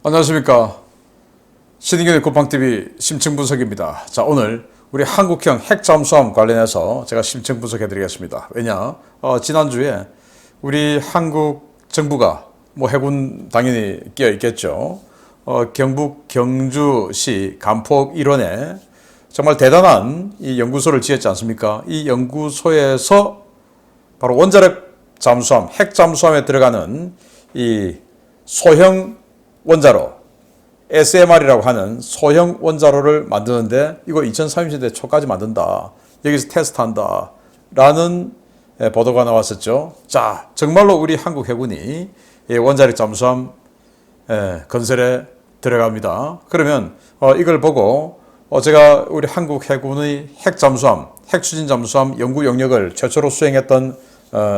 안녕하십니까. 신인경의 쿠팡TV 심층분석입니다. 자, 오늘 우리 한국형 핵잠수함 관련해서 제가 심층 분석해 드리겠습니다. 왜냐, 지난주에 우리 한국 정부가 해군 당연히 끼어 있겠죠. 경북 경주시 간폭 일원에 정말 대단한 이 연구소를 지었지 않습니까? 이 연구소에서 바로 원자력 잠수함, 핵잠수함에 들어가는 이 소형 원자로, SMR이라고 하는 소형 원자로를 만드는데 이거 2030년대 초까지 만든다. 여기서 테스트한다. 라는 보도가 나왔었죠. 자, 정말로 우리 한국 해군이 원자력 잠수함 건설에 들어갑니다. 그러면 이걸 보고 제가 우리 한국 해군의 핵잠수함, 핵추진 잠수함 연구 영역을 최초로 수행했던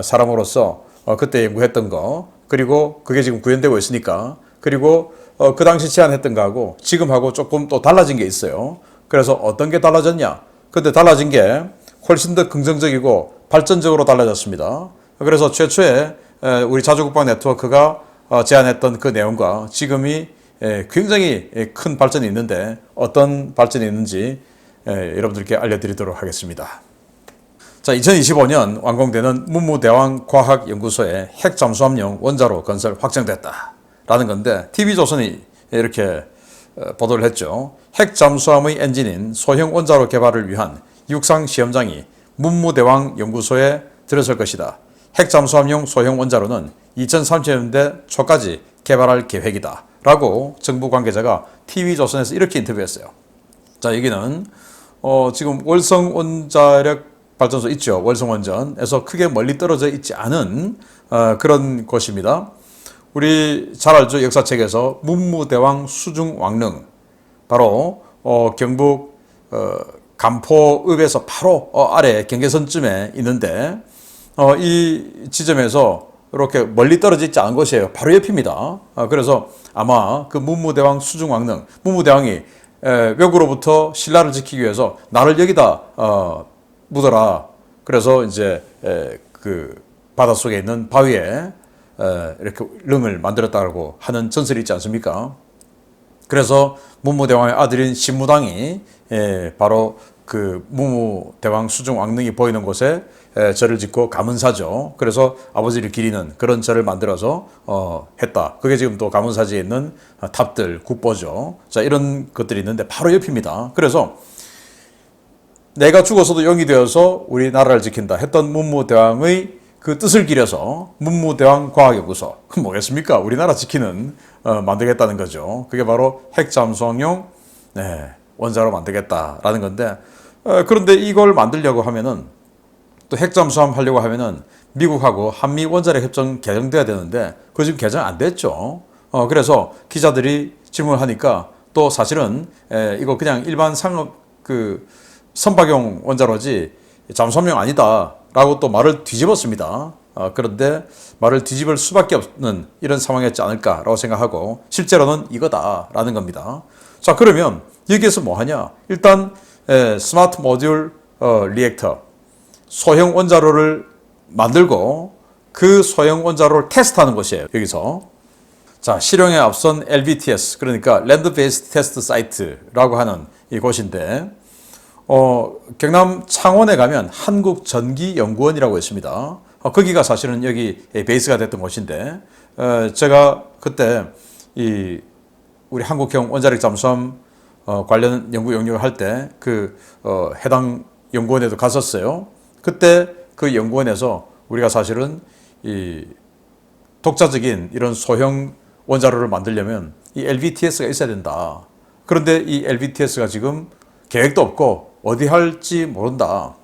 사람으로서 그때 연구했던 거, 그리고 그게 지금 구현되고 있으니까, 그리고 그 당시 제안했던 거하고 지금하고 조금 또 달라진 게 있어요. 그래서 어떤 게 달라졌냐? 근데 달라진 게 훨씬 더 긍정적이고 발전적으로 달라졌습니다. 그래서 최초에 우리 자주국방 네트워크가 제안했던 그 내용과 지금이 굉장히 큰 발전이 있는데 어떤 발전이 있는지 여러분들께 알려드리도록 하겠습니다. 자, 2025년 완공되는 문무대왕 과학연구소의 핵잠수함용 원자로 건설 확정됐다 라는 건데, TV조선이 이렇게 보도를 했죠. 핵잠수함의 엔진인 소형 원자로 개발을 위한 육상 시험장이 문무대왕 연구소에 들어설 것이다. 핵잠수함용 소형 원자로는 2030년대 초까지 개발할 계획이다 라고 정부 관계자가 TV조선에서 이렇게 인터뷰했어요. 자, 여기는 지금 월성 원자력 발전소 있죠. 월성원전에서 크게 멀리 떨어져 있지 않은 그런 곳입니다. 우리 잘 알죠. 역사책에서 문무대왕 수중왕릉, 바로 경북 간포읍에서 바로 아래 경계선쯤에 있는데, 이 지점에서 이렇게 멀리 떨어져 있지 않은 곳이에요. 바로 옆입니다. 그래서 아마 그 문무대왕 수중왕릉, 문무대왕이 외구로부터 신라를 지키기 위해서 나를 여기다 묻어라. 그래서 이제 그 바닷속에 있는 바위에 이렇게 릉을 만들었다고 하는 전설이 있지 않습니까? 그래서 문무대왕의 아들인 신무당이 바로 그 문무대왕 수중왕릉이 보이는 곳에 절을 짓고 가문사죠. 그래서 아버지를 기리는 그런 절을 만들어서 했다. 그게 지금 또 가문사지에 있는 탑들, 국보죠. 자, 이런 것들이 있는데 바로 옆입니다. 그래서 내가 죽어서도 영이 되어서 우리나라를 지킨다 했던 문무대왕의 그 뜻을 기려서 문무대왕 과학연구소, 그럼 뭐겠습니까? 우리나라 지키는 만들겠다는 거죠. 그게 바로 핵잠수함용 원자로 만들겠다라는 건데, 그런데 이걸 만들려고 하면은, 또 핵잠수함 하려고 하면은 미국하고 한미 원자력 협정 개정돼야 되는데 그거 지금 개정 안 됐죠. 그래서 기자들이 질문을 하니까 또 사실은 이거 그냥 일반 상업 그 선박용 원자로지 잠수함용 아니다라고 또 말을 뒤집었습니다. 그런데 말을 뒤집을 수밖에 없는 이런 상황이었지 않을까라고 생각하고 실제로는 이거다라는 겁니다. 자, 그러면 여기에서 뭐 하냐? 일단 스마트 모듈 리액터, 소형 원자로를 만들고 그 소형 원자로를 테스트하는 것이에요. 여기서 자, 실용에 앞선 LBTS, 그러니까 랜드 베이스드 테스트 사이트라고 하는 이곳인데, 경남 창원에 가면 한국전기연구원이라고 있습니다. 거기가 사실은 여기 베이스가 됐던 곳인데, 제가 그때 우리 한국형 원자력 잠수함 관련 연구 영역을 할 때 그 해당 연구원에도 갔었어요. 그때 그 연구원에서 우리가 사실은 이 독자적인 이런 소형 원자로를 만들려면 이 LVTS가 있어야 된다. 그런데 이 LVTS가 지금 계획도 없고 어디 할지 모른다.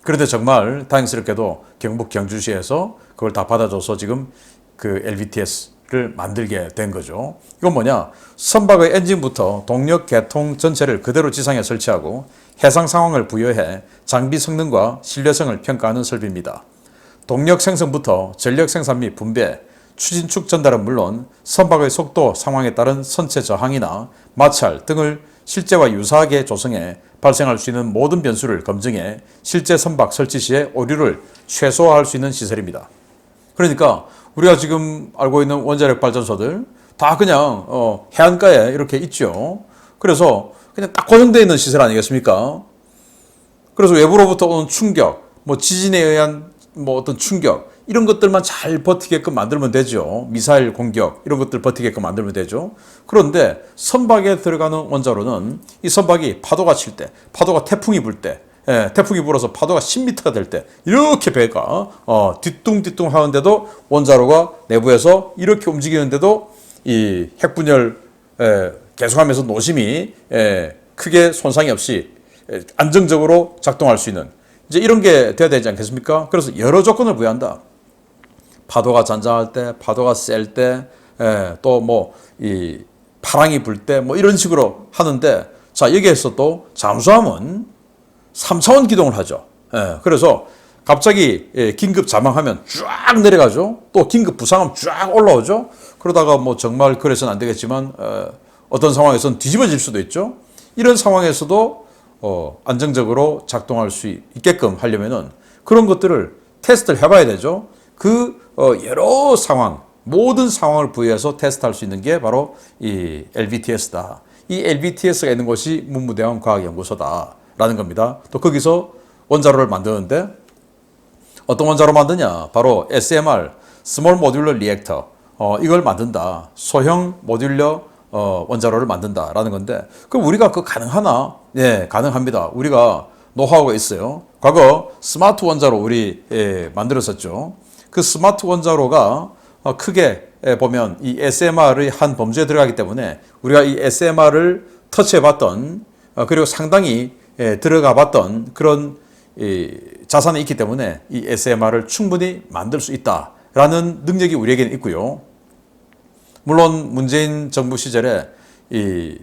그런데 정말 다행스럽게도 경북 경주시에서 그걸 다 받아줘서 지금 그 LVTS를 만들게 된 거죠. 이건 뭐냐? 선박의 엔진부터 동력 계통 전체를 그대로 지상에 설치하고 해상 상황을 부여해 장비 성능과 신뢰성을 평가하는 설비입니다. 동력 생성부터 전력 생산 및 분배, 추진축 전달은 물론 선박의 속도 상황에 따른 선체 저항이나 마찰 등을 실제와 유사하게 조성해 발생할 수 있는 모든 변수를 검증해 실제 선박 설치 시에 오류를 최소화할 수 있는 시설입니다. 그러니까 우리가 지금 알고 있는 원자력 발전소들 다 그냥 해안가에 이렇게 있죠. 그래서 그냥 딱 고정되어 있는 시설 아니겠습니까? 그래서 외부로부터 오는 충격, 뭐 지진에 의한 뭐 어떤 충격 이런 것들만 잘 버티게끔 만들면 되죠. 미사일 공격 이런 것들 버티게끔 만들면 되죠. 그런데 선박에 들어가는 원자로는 이 선박이 파도가 칠 때, 파도가 태풍이 불 때, 태풍이 불어서 파도가 10m가 될 때 이렇게 배가 뒤뚱뒤뚱 하는데도 원자로가 내부에서 이렇게 움직이는데도 이 핵분열 계속하면서 노심이 크게 손상이 없이 안정적으로 작동할 수 있는 이제 이런 게 돼야 되지 않겠습니까? 그래서 여러 조건을 부여한다. 파도가 잔잔할 때, 파도가 셀 때, 또 뭐 이 파랑이 불 때, 뭐 이런 식으로 하는데, 자 여기에서 또 잠수함은 3차원 기동을 하죠. 그래서 갑자기 긴급 자망하면 쫙 내려가죠. 또 긴급 부상하면 쫙 올라오죠. 그러다가 뭐 정말 그래서는 안 되겠지만 어떤 상황에서는 뒤집어질 수도 있죠. 이런 상황에서도 안정적으로 작동할 수 있게끔 하려면은 그런 것들을 테스트를 해봐야 되죠. 그 여러 상황, 모든 상황을 부여해서 테스트할 수 있는 게 바로 이 LBTS다. 이 LBTS가 있는 곳이 문무대왕 과학연구소다라는 겁니다. 또 거기서 원자로를 만드는데 어떤 원자로 만드냐? 바로 SMR, Small Modular Reactor. 이걸 만든다. 소형 모듈러 원자로를 만든다라는 건데 그럼 우리가 그거 가능하나? 네, 가능합니다. 우리가 노하우가 있어요. 과거 스마트 원자로 우리 만들었었죠. 그 스마트 원자로가 크게 보면 이 SMR의 한 범주에 들어가기 때문에 우리가 이 SMR을 터치해봤던 그리고 상당히 들어가봤던 그런 자산이 있기 때문에 이 SMR을 충분히 만들 수 있다라는 능력이 우리에게는 있고요. 물론 문재인 정부 시절에 이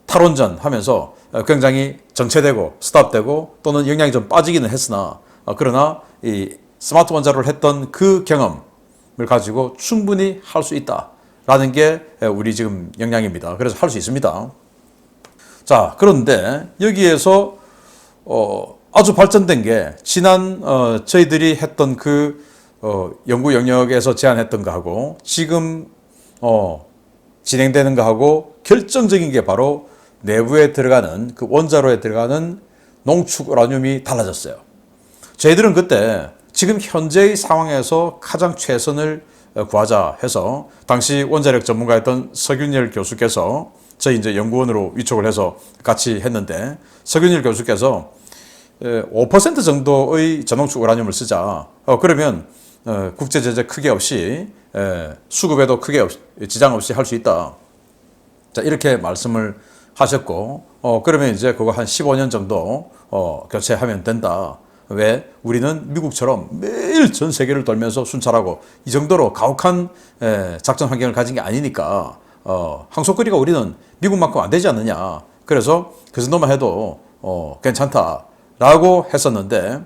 탈원전 하면서 굉장히 정체되고 스탑되고 또는 영향이 좀 빠지기는 했으나 그러나 이 스마트 원자로를 했던 그 경험을 가지고 충분히 할 수 있다라는 게 우리 지금 역량입니다. 그래서 할 수 있습니다. 자, 그런데 여기에서 아주 발전된 게 지난 저희들이 했던 그 연구 영역에서 제안했던 거하고 지금 진행되는 거하고 결정적인 게 바로 내부에 들어가는 그 원자로에 들어가는 농축 우라늄이 달라졌어요. 저희들은 그때 지금 현재의 상황에서 가장 최선을 구하자 해서 당시 원자력 전문가였던 서균열 교수께서 저희 이제 연구원으로 위촉을 해서 같이 했는데 서균열 교수께서 5% 정도의 전농축 우라늄을 쓰자. 그러면 국제 제재 크게 없이 수급에도 크게 지장 없이 할 수 있다. 자, 이렇게 말씀을 하셨고 그러면 이제 그거 한 15년 정도 교체하면 된다. 왜? 우리는 미국처럼 매일 전 세계를 돌면서 순찰하고 이 정도로 가혹한 작전 환경을 가진 게 아니니까 항속거리가 우리는 미국만큼 안 되지 않느냐. 그래서 그 정도만 해도 괜찮다라고 했었는데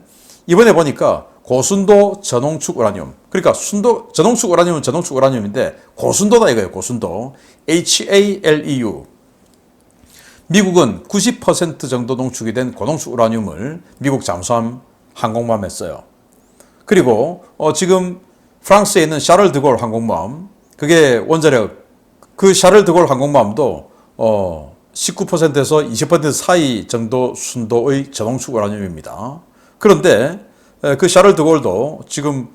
이번에 보니까 고순도 전홍축 우라늄. 그러니까 전홍축 우라늄은 전홍축 우라늄인데 고순도다 이거예요. 고순도. HALEU. 미국은 90% 정도 농축이 된 고농축 우라늄을 미국 잠수함 항공모함에 써요. 그리고 지금 프랑스에 있는 샤를 드골 항공모함, 그게 원자력 그 샤를 드골 항공모함도 19%에서 20% 사이 정도 순도의 전홍축 우라늄입니다. 그런데 그 샤를 드골도 지금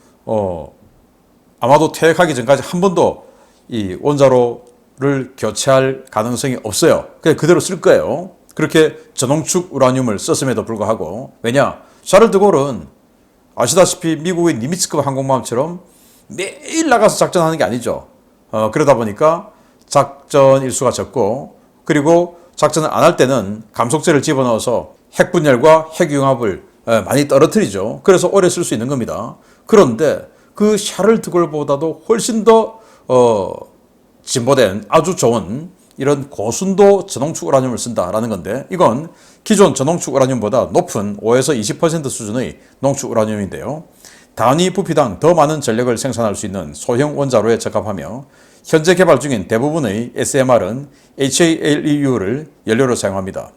아마도 퇴역하기 전까지 한 번도 이 원자로를 교체할 가능성이 없어요. 그냥 그대로 쓸 거예요. 그렇게 전홍축 우라늄을 썼음에도 불구하고 왜냐? 샤를 드골은 아시다시피 미국의 니미츠급 항공모함처럼 매일 나가서 작전하는 게 아니죠. 그러다 보니까 작전 일수가 적고 그리고 작전을 안 할 때는 감속제를 집어넣어서 핵분열과 핵융합을 많이 떨어뜨리죠. 그래서 오래 쓸 수 있는 겁니다. 그런데 그 샤를 드골보다도 훨씬 더 진보된 아주 좋은 이런 고순도 전홍축 우라늄을 쓴다라는 건데 이건 기존 전홍축 우라늄보다 높은 5에서 20% 수준의 농축 우라늄인데요. 단위 부피당 더 많은 전력을 생산할 수 있는 소형 원자로에 적합하며 현재 개발 중인 대부분의 SMR은 HALEU를 연료로 사용합니다.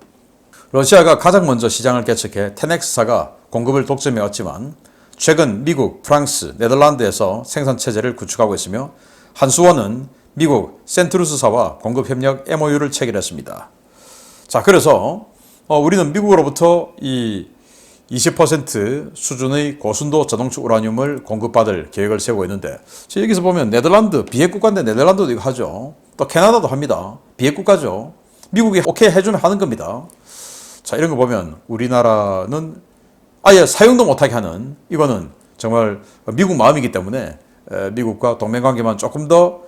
러시아가 가장 먼저 시장을 개척해 테넥스사가 공급을 독점해 왔지만 최근 미국, 프랑스, 네덜란드에서 생산 체제를 구축하고 있으며 한수원은 미국 센트루스사와 공급협력 MOU를 체결했습니다. 자, 그래서 우리는 미국으로부터 이 20% 수준의 고순도 저동축 우라늄을 공급받을 계획을 세우고 있는데, 여기서 보면 네덜란드, 비핵국가인데 네덜란드도 이거 하죠. 또 캐나다도 합니다. 비핵국가죠. 미국이 오케이 해주면 하는 겁니다. 자, 이런 거 보면 우리나라는 아예 사용도 못하게 하는, 이거는 정말 미국 마음이기 때문에 미국과 동맹관계만 조금 더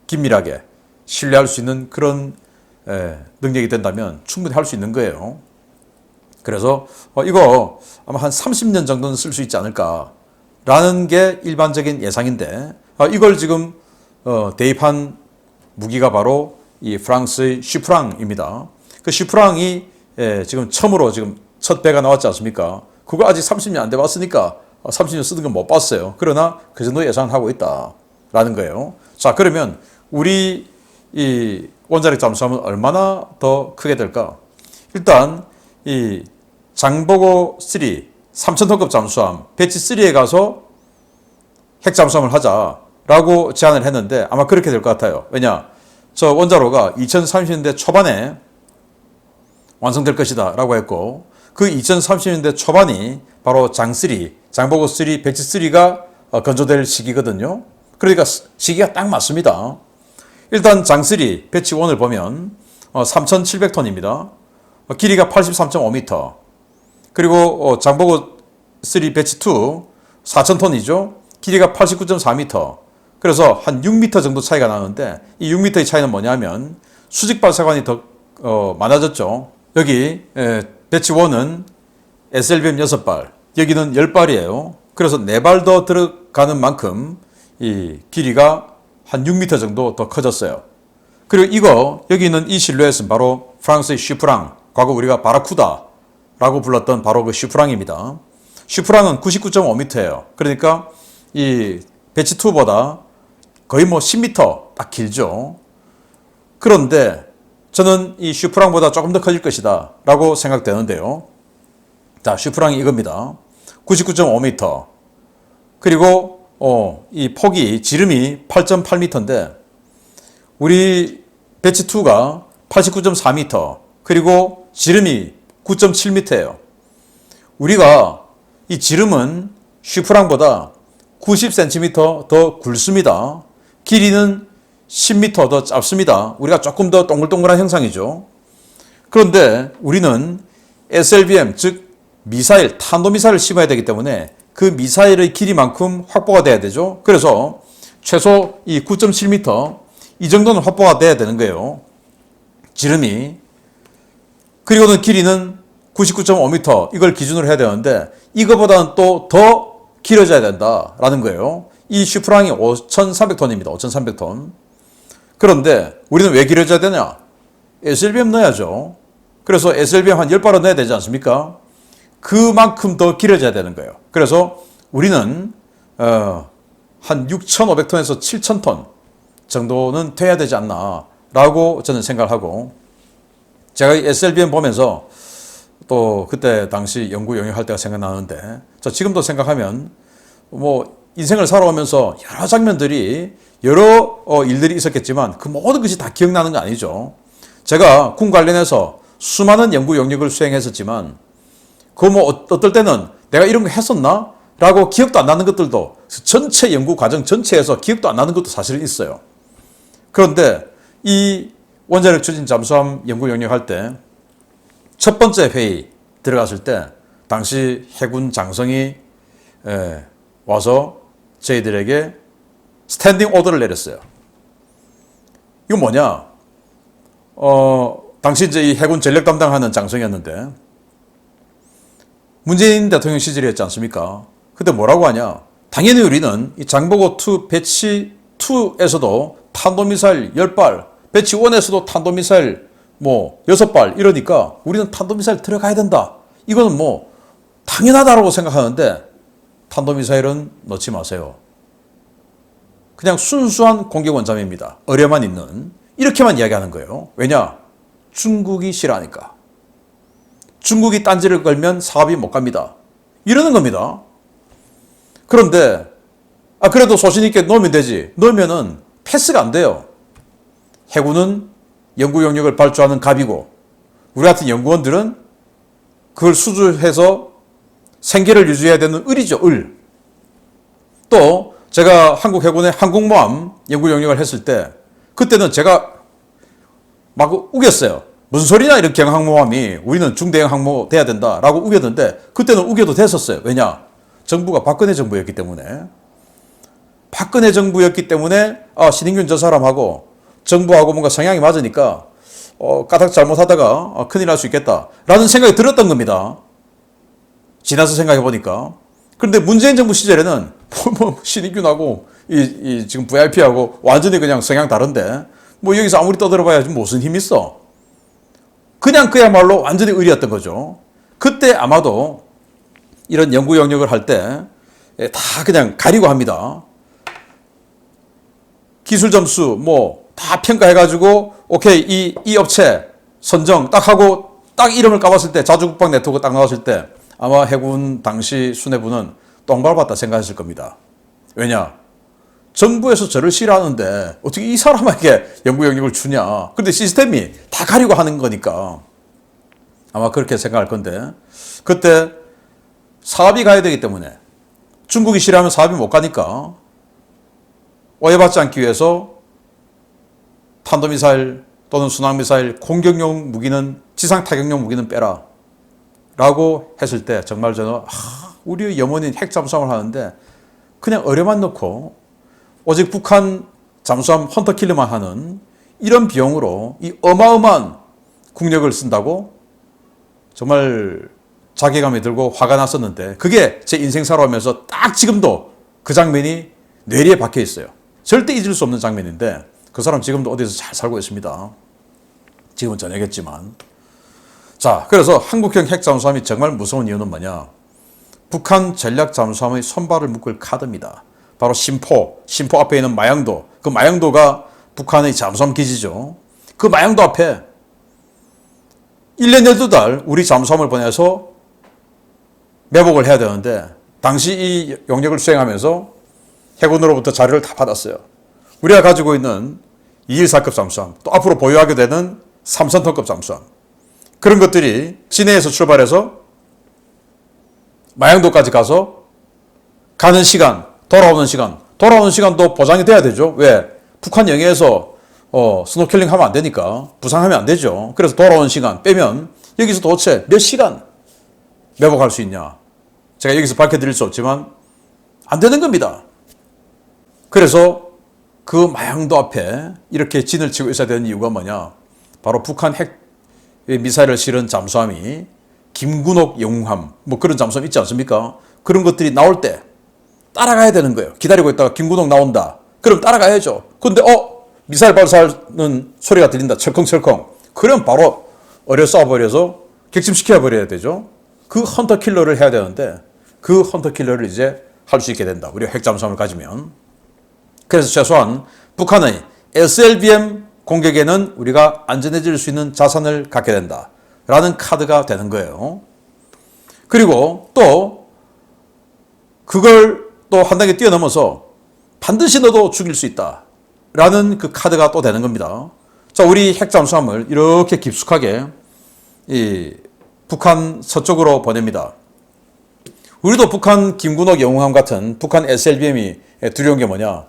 긴밀하게 신뢰할 수 있는 그런 능력이 된다면 충분히 할 수 있는 거예요. 그래서 이거 아마 한 30년 정도는 쓸 수 있지 않을까라는 게 일반적인 예상인데, 이걸 지금 대입한 무기가 바로 이 프랑스의 슈프랑입니다. 그 슈프랑이 지금 처음으로 지금 첫 배가 나왔지 않습니까? 그거 아직 30년 안 돼 봤으니까 30년 쓰는 건 못 봤어요. 그러나 그 정도 예상하고 있다라는 거예요. 자, 그러면 우리 이 원자력 잠수함은 얼마나 더 크게 될까? 일단 이 장보고 3 3,000톤급 잠수함 배치 3에 가서 핵 잠수함을 하자라고 제안을 했는데 아마 그렇게 될 것 같아요. 왜냐? 저 원자로가 2030년대 초반에 완성될 것이다 라고 했고, 그 2030년대 초반이 바로 장보고 3 배치 3가 건조될 시기거든요. 그러니까 시기가 딱 맞습니다. 일단 장3 배치 1을 보면 3,700톤입니다. 길이가 83.5m. 그리고 장보고 3 배치 2 4,000톤이죠. 길이가 89.4m. 그래서 한 6m 정도 차이가 나는데, 이 6m의 차이는 뭐냐면 수직 발사관이 더 많아졌죠. 여기 배치 1은 SLBM 6발, 여기는 10발이에요. 그래서 4발 더 들어가는 만큼 이 길이가 한 6m 정도 더 커졌어요. 그리고 이거 여기 있는 이 실루엣은 바로 프랑스의 슈프랑, 과거 우리가 바라쿠다라고 불렀던 바로 그 슈프랑입니다. 슈프랑은 99.5m예요. 그러니까 이 배치 2보다 거의 뭐 10m 딱 길죠. 그런데 저는 이 슈프랑보다 조금 더 커질 것이다 라고 생각되는데요. 자, 슈프랑이 이겁니다. 99.5m. 그리고 이 폭이, 지름이 8.8m인데 우리 배치 2가 89.4m, 그리고 지름이 9.7m예요. 우리가 이 지름은 슈프랑보다 90cm 더 굵습니다. 길이는 10m 더 짧습니다. 우리가 조금 더 동글동글한 형상이죠. 그런데 우리는 SLBM, 즉 미사일, 탄도미사일을 씹어야 되기 때문에 그 미사일의 길이만큼 확보가 돼야 되죠. 그래서 최소 이 9.7m 이 정도는 확보가 돼야 되는 거예요. 지름이. 그리고는 길이는 99.5m 이걸 기준으로 해야 되는데 이거보다는 또 더 길어져야 된다라는 거예요. 이 슈프랑이 5,300톤입니다. 5,300톤. 그런데 우리는 왜 길어져야 되냐? SLBM 넣어야죠. 그래서 SLBM 한 10발은 넣어야 되지 않습니까? 그만큼 더 길어져야 되는 거예요. 그래서 우리는 한 6,500톤에서 7,000톤 정도는 돼야 되지 않나 라고 저는 생각하고, 제가 SLBM 보면서 또 그때 당시 연구 영역할 때가 생각나는데, 저 지금도 생각하면 뭐 인생을 살아오면서 여러 장면들이 여러 일들이 있었겠지만 그 모든 것이 다 기억나는 거 아니죠. 제가 군 관련해서 수많은 연구 영역을 수행했었지만 그 뭐 어떨 때는 내가 이런 거 했었나? 라고 기억도 안 나는 것들도, 전체 연구 과정 전체에서 기억도 안 나는 것도 사실은 있어요. 그런데 이 원자력 추진 잠수함 연구 영역 할 때 첫 번째 회의 들어갔을 때 당시 해군 장성이 와서 저희들에게 스탠딩 오더를 내렸어요. 이건 뭐냐? 당시 이제 이 해군 전력 담당하는 장성이었는데 문재인 대통령 시절이었지 않습니까? 그때 뭐라고 하냐? 당연히 우리는 이 장보고 2 배치 2에서도 탄도미사일 10발, 배치 1에서도 탄도미사일 뭐 6발 이러니까 우리는 탄도미사일 들어가야 된다. 이거는 뭐 당연하다라고 생각하는데 탄도미사일은 넣지 마세요. 그냥 순수한 공격 원잠입니다. 어뢰만 있는. 이렇게만 이야기하는 거예요. 왜냐? 중국이 싫어하니까. 중국이 딴지를 걸면 사업이 못 갑니다. 이러는 겁니다. 그런데 그래도 소신 있게 넣으면 되지. 넣으면은 패스가 안 돼요. 해군은 연구 영역을 발주하는 갑이고 우리 같은 연구원들은 그걸 수주해서 생계를 유지해야 되는 을이죠. 을. 또 제가 한국 해군의 항공모함 연구 영역을 했을 때 그때는 제가 막 우겼어요. 무슨 소리냐 이런 경항모함이 우리는 중대형 항모 돼야 된다라고 우겼는데 그때는 우겨도 됐었어요. 왜냐? 정부가 박근혜 정부였기 때문에. 박근혜 정부였기 때문에 신인균 저 사람하고 정부하고 뭔가 성향이 맞으니까 까딱 잘못하다가 큰일 날 수 있겠다라는 생각이 들었던 겁니다. 지나서 생각해 보니까. 그런데 문재인 정부 시절에는 신인균하고 지금 VIP하고 완전히 그냥 성향 다른데 뭐 여기서 아무리 떠들어봐야 무슨 힘 있어. 그냥 그야말로 완전히 을이었던 거죠. 그때 아마도 이런 연구 영역을 할 때 다 그냥 가리고 합니다. 기술 점수 뭐 다 평가해가지고 오케이 이 업체 선정 딱 하고 딱 이름을 까봤을 때 자주국방 네트워크 딱 나왔을 때 아마 해군 당시 수뇌부는 똥 밟았다 생각했을 겁니다. 왜냐? 정부에서 저를 싫어하는데 어떻게 이 사람에게 연구 영역을 주냐. 근데 시스템이 다 가리고 하는 거니까 아마 그렇게 생각할 건데 그때 사업이 가야 되기 때문에 중국이 싫어하면 사업이 못 가니까 오해받지 않기 위해서 탄도미사일 또는 순항미사일 공격용 무기는 지상 타격용 무기는 빼라 라고 했을 때 정말 저는 우리의 염원인 핵 잠수함을 하는데 그냥 어뢰만 넣고 오직 북한 잠수함 헌터킬러만 하는 이런 비용으로 이 어마어마한 국력을 쓴다고 정말 자괴감이 들고 화가 났었는데 그게 제 인생 살아오면서 딱 지금도 그 장면이 뇌리에 박혀 있어요. 절대 잊을 수 없는 장면인데 그 사람 지금도 어디서 잘 살고 있습니다. 지금은 전역했지만. 자, 그래서 한국형 핵잠수함이 정말 무서운 이유는 뭐냐? 북한 전략 잠수함의 손발을 묶을 카드입니다. 바로 심포 앞에 있는 마양도. 그 마양도가 북한의 잠수함 기지죠. 그 마양도 앞에 1년 12달 우리 잠수함을 보내서 매복을 해야 되는데 당시 이 용역을 수행하면서 해군으로부터 자료를 다 받았어요. 우리가 가지고 있는 214급 잠수함, 또 앞으로 보유하게 되는 3,000톤급 잠수함. 그런 것들이 진해에서 출발해서 마양도까지 가서 가는 시간, 돌아오는 시간도 보장이 돼야 되죠. 왜? 북한 영해에서 스노클링 하면 안 되니까 부상하면 안 되죠. 그래서 돌아오는 시간 빼면 여기서 도대체 몇 시간 매복할 수 있냐. 제가 여기서 밝혀드릴 수 없지만 안 되는 겁니다. 그래서 그 마양도 앞에 이렇게 진을 치고 있어야 되는 이유가 뭐냐. 바로 북한 핵 미사일을 실은 잠수함이 김군옥 영웅함 뭐 그런 잠수함 있지 않습니까? 그런 것들이 나올 때 따라가야 되는 거예요. 기다리고 있다가 김군옥 나온다. 그럼 따라가야죠. 근데 미사일 발사하는 소리가 들린다. 철컹철컹. 그럼 바로 어려 쏴버려서 격침시켜 버려야 되죠. 그 헌터킬러를 해야 되는데 그 헌터킬러를 이제 할 수 있게 된다. 우리가 핵잠수함을 가지면. 그래서 최소한 북한의 SLBM 공격에는 우리가 안전해질 수 있는 자산을 갖게 된다. 라는 카드가 되는 거예요. 그리고 또 그걸 또 한 단계 뛰어넘어서 반드시 너도 죽일 수 있다. 라는 그 카드가 또 되는 겁니다. 자, 우리 핵잠수함을 이렇게 깊숙하게 북한 서쪽으로 보냅니다. 우리도 북한 김군옥 영웅함 같은 북한 SLBM이 두려운 게 뭐냐.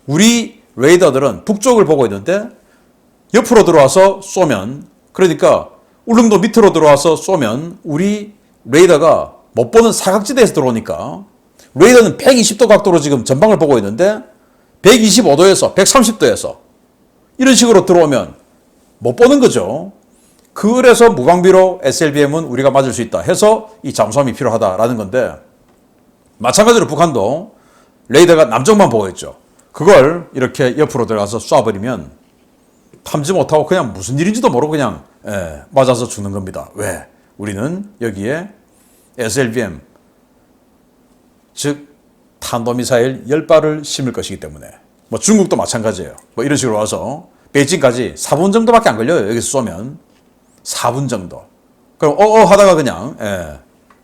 우리 레이더들은 북쪽을 보고 있는데 옆으로 들어와서 쏘면 그러니까 울릉도 밑으로 들어와서 쏘면 우리 레이더가 못 보는 사각지대에서 들어오니까 레이더는 120도 각도로 지금 전방을 보고 있는데 125도에서 130도에서 이런 식으로 들어오면 못 보는 거죠. 그래서 무방비로 SLBM은 우리가 맞을 수 있다 해서 이 잠수함이 필요하다라는 건데 마찬가지로 북한도 레이더가 남쪽만 보고 있죠. 그걸 이렇게 옆으로 들어가서 쏴버리면 탐지 못하고 그냥 무슨 일인지도 모르고 그냥 맞아서 죽는 겁니다. 왜? 우리는 여기에 SLBM 즉 탄도미사일 10발을 심을 것이기 때문에 뭐 중국도 마찬가지예요. 뭐 이런 식으로 와서 베이징까지 4분 정도밖에 안 걸려요. 여기서 쏘면 4분 정도. 그럼 하다가 그냥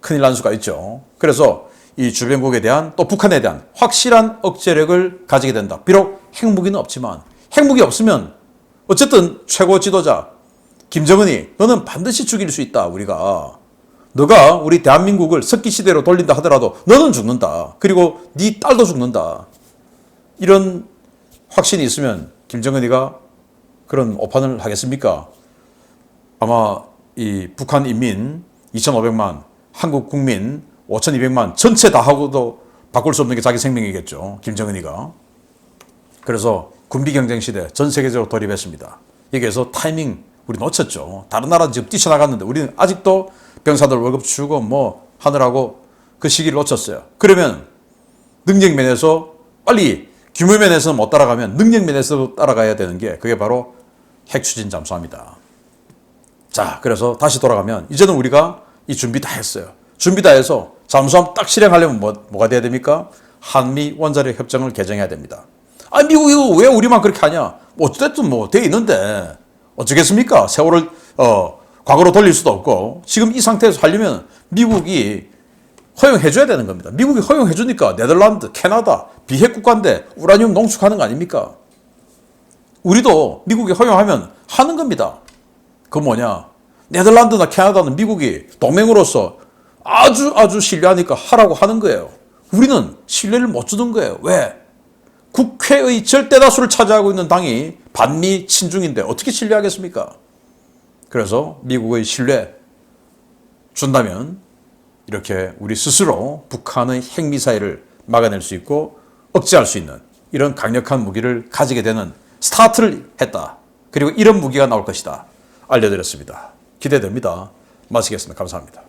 큰일 난 수가 있죠. 그래서 이 주변국에 대한 또 북한에 대한 확실한 억제력을 가지게 된다. 비록 핵무기는 없지만 핵무기 없으면 어쨌든 최고 지도자 김정은이 너는 반드시 죽일 수 있다. 우리가 너가 우리 대한민국을 석기시대로 돌린다 하더라도 너는 죽는다. 그리고 네 딸도 죽는다. 이런 확신이 있으면 김정은이가 그런 오판을 하겠습니까? 아마 이 북한 인민 2,500만, 한국 국민 5,200만 전체 다 하고도 바꿀 수 없는 게 자기 생명이겠죠. 김정은이가. 그래서 군비 경쟁 시대 전 세계적으로 돌입했습니다. 여기에서 타이밍 우리 놓쳤죠. 다른 나라는 지금 뛰쳐나갔는데 우리는 아직도 병사들 월급 주고 뭐 하느라고 그 시기를 놓쳤어요. 그러면 능력 면에서 빨리 규모 면에서는 못 따라가면 능력 면에서 따라가야 되는 게 그게 바로 핵 추진 잠수함이다. 자, 그래서 다시 돌아가면 이제는 우리가 이 준비 다 했어요. 준비 다 해서 잠수함 딱 실행하려면 뭐가 돼야 됩니까? 한미 원자력 협정을 개정해야 됩니다. 아, 미국이 왜 우리만 그렇게 하냐? 어쨌든 뭐 돼 있는데 어쩌겠습니까? 세월을 과거로 돌릴 수도 없고 지금 이 상태에서 하려면 미국이 허용해줘야 되는 겁니다. 미국이 허용해주니까 네덜란드, 캐나다 비핵 국가인데 우라늄 농축하는 거 아닙니까? 우리도 미국이 허용하면 하는 겁니다. 그 뭐냐? 네덜란드나 캐나다는 미국이 동맹으로서 아주 신뢰하니까 하라고 하는 거예요. 우리는 신뢰를 못 주는 거예요. 왜? 국회의 절대다수를 차지하고 있는 당이 반미 친중인데 어떻게 신뢰하겠습니까? 그래서 미국의 신뢰 준다면 이렇게 우리 스스로 북한의 핵미사일을 막아낼 수 있고 억제할 수 있는 이런 강력한 무기를 가지게 되는 스타트를 했다. 그리고 이런 무기가 나올 것이다. 알려드렸습니다. 기대됩니다. 마치겠습니다. 감사합니다.